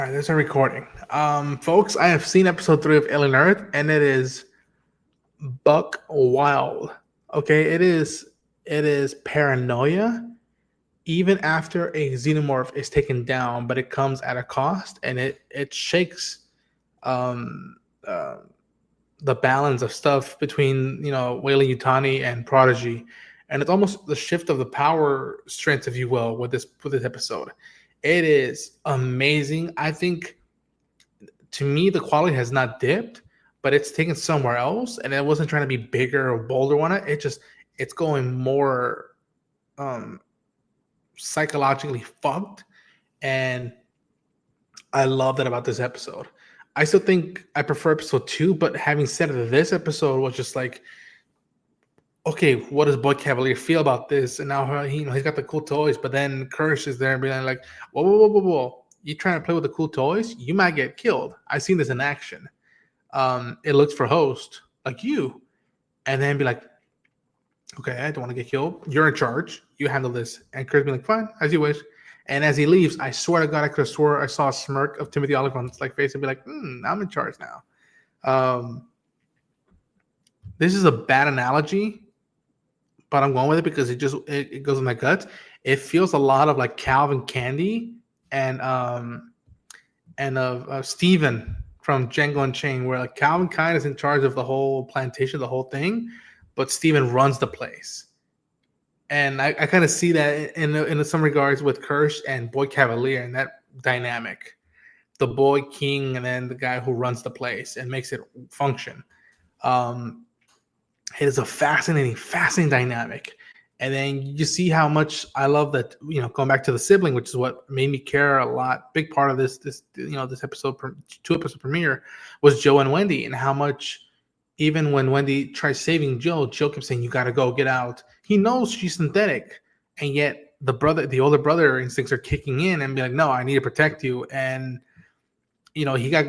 All right, there's a recording. Folks, I have seen episode 3 of Alien Earth, and it is buck wild. Okay, it is paranoia even after a xenomorph is taken down, but it comes at a cost, and it shakes um uh, the balance of stuff between Whaley Utani and Prodigy, and it's almost the shift of the power strengths, if you will, with this episode. It is amazing. I think to me the quality has not dipped, but it's taken somewhere else, and it wasn't trying to be bigger or bolder on it. It's going more um psychologically fucked, and I love that about this episode. I still think I prefer episode 2, but having said that, this episode was just like, okay, what does Boy Cavalier feel about this? And now he's got the cool toys, but then Kirsch is there and being like, whoa, whoa, whoa, whoa, whoa. You trying to play with the cool toys? You might get killed. I've seen this in action. It looks for host like you, and then be like, okay, I don't want to get killed. You're in charge. You handle this. And Kirsch be like, fine, as you wish. And as he leaves, I swear to God, I could have swore I saw a smirk of Timothy Olyphant's like face and be like, I'm in charge now. This is a bad analogy, but I'm going with it because it goes in my guts. It feels a lot of like Calvin Candy and of Steven from Django Unchained, where like Calvin kind is in charge of the whole plantation, the whole thing, but Steven runs the place. And I kind of see that in some regards with Kirsch and Boy Cavalier and that dynamic, the boy king and then the guy who runs the place and makes it function. Um, it is a fascinating dynamic. And then you see how much I love that, going back to the sibling, which is what made me care a lot. Big part of this episode, 2 episode premiere was Joe and Wendy, and how much, even when Wendy tries saving Joe, Joe kept saying, "You got to go, get out." He knows she's synthetic, and yet the older brother instincts are kicking in and be like, "No, I need to protect you." And he got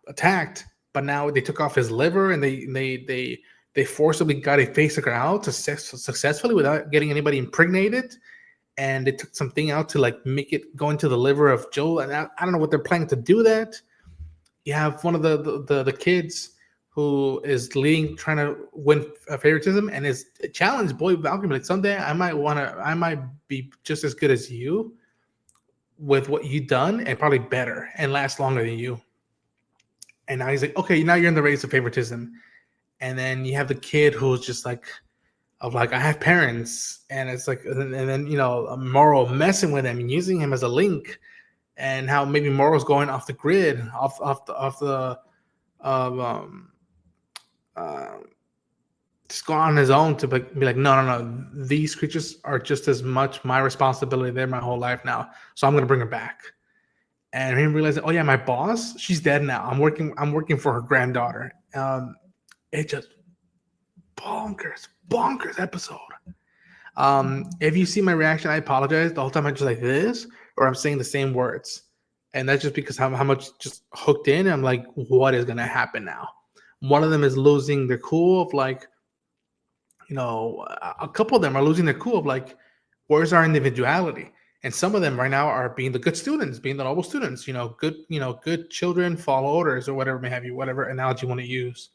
attacked, but now they took off his liver, and they forcibly got a facehugger out successfully without getting anybody impregnated. And they took something out to like make it go into the liver of Joe. And I don't know what they're planning to do that. You have one of the kids who is leading, trying to win favoritism, and is challenged Boy Valkyrie. Like, someday I might be just as good as you with what you've done, and probably better and last longer than you. And now he's like, okay, now you're in the race of favoritism. And then you have the kid who's just like, I have parents, and it's like, and then Morrow messing with him and using him as a link, and how maybe Morrow's going off the grid, just go on his own to be like, no, these creatures are just as much my responsibility. They're my whole life now, so I'm gonna bring her back. And him realizing, oh yeah, my boss, she's dead now. I'm working for her granddaughter. It just bonkers episode. If you see my reaction, I apologize. The whole time I'm just like this, or I'm saying the same words, and that's just because how much just hooked in. I'm like, what is gonna happen now? One of them is losing their cool of like, a couple of them are losing their cool of like, where's our individuality? And some of them right now are being the good students, being the noble students, good children follow orders, or whatever may have you, whatever analogy you want to use.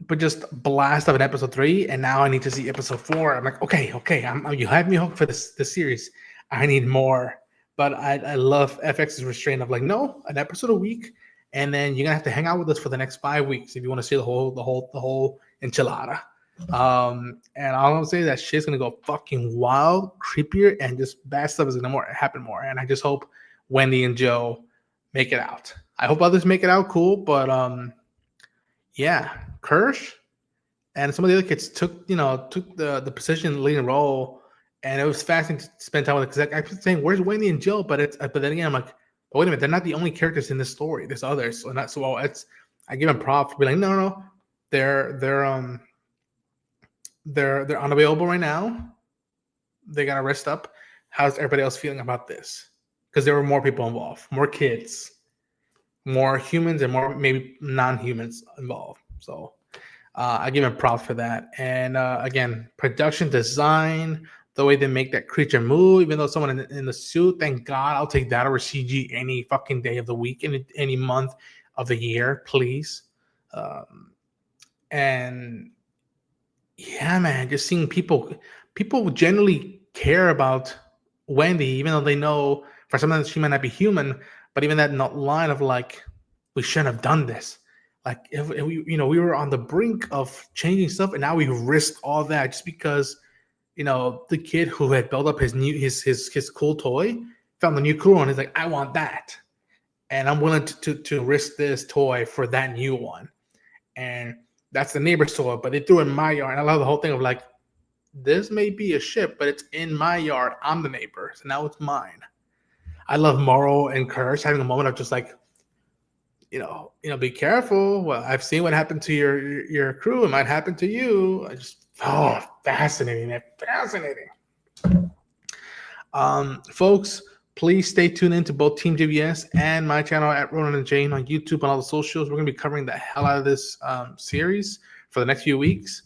But just blast of an episode 3, and now I need to see episode 4. I'm like, okay, you have me hooked for this series. I need more. But I love FX's restraint of like, no, an episode a week, and then you're gonna have to hang out with us for the next 5 weeks if you want to see the whole enchilada. And all I'm gonna say is that shit's gonna go fucking wild, creepier, and just bad stuff is gonna happen more. And I just hope Wendy and Joe make it out. I hope others make it out cool, but yeah, Kirsch and some of the other kids took the position leading role, and it was fascinating to spend time with it, because I kept saying, where's Wendy and Joe? But then again, I'm like, but wait a minute, they're not the only characters in this story. There's others, I give them props for being like, no, they're unavailable right now. They gotta rest up. How's everybody else feeling about this? Because there were more people involved, more kids, more humans, and more maybe non-humans involved. So I give him props for that. And again, production design, The way they make that creature move, even though someone in the suit, thank God, I'll take that over CG any fucking day of the week, any month of the year, please. And yeah, man, just seeing people generally care about Wendy, even though they know for some that she might not be human, but even that line of like, we shouldn't have done this. Like if we, we were on the brink of changing stuff, and now we risked all that just because, the kid who had built up his cool toy found the new cool one. He's like, I want that, and I'm willing to risk this toy for that new one. And that's the neighbor's toy, but they threw it in my yard. And I love the whole thing of like, this may be a ship, but it's in my yard. I'm the neighbor, so now it's mine. I love Morrow and Curse having a moment of just like, be careful. Well, I've seen what happened to your crew. It might happen to you. Fascinating, man. Fascinating. Folks, please stay tuned into both TeamJVS and my channel at Ronin and Jane on YouTube and all the socials. We're going to be covering the hell out of this series for the next few weeks.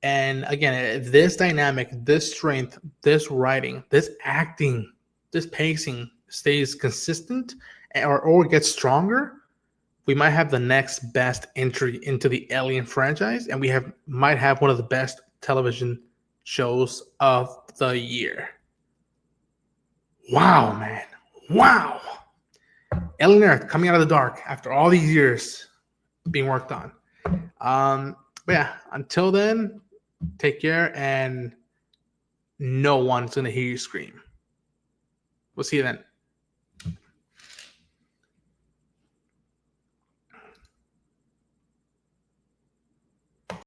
And again, if this dynamic, this strength, this writing, this acting, this pacing stays consistent or gets stronger, we might have the next best entry into the Alien franchise, and we might have one of the best television shows of the year. Wow, man. Wow. Alien Earth coming out of the dark after all these years being worked on. But yeah, until then, take care, and no one's going to hear you scream. We'll see you then.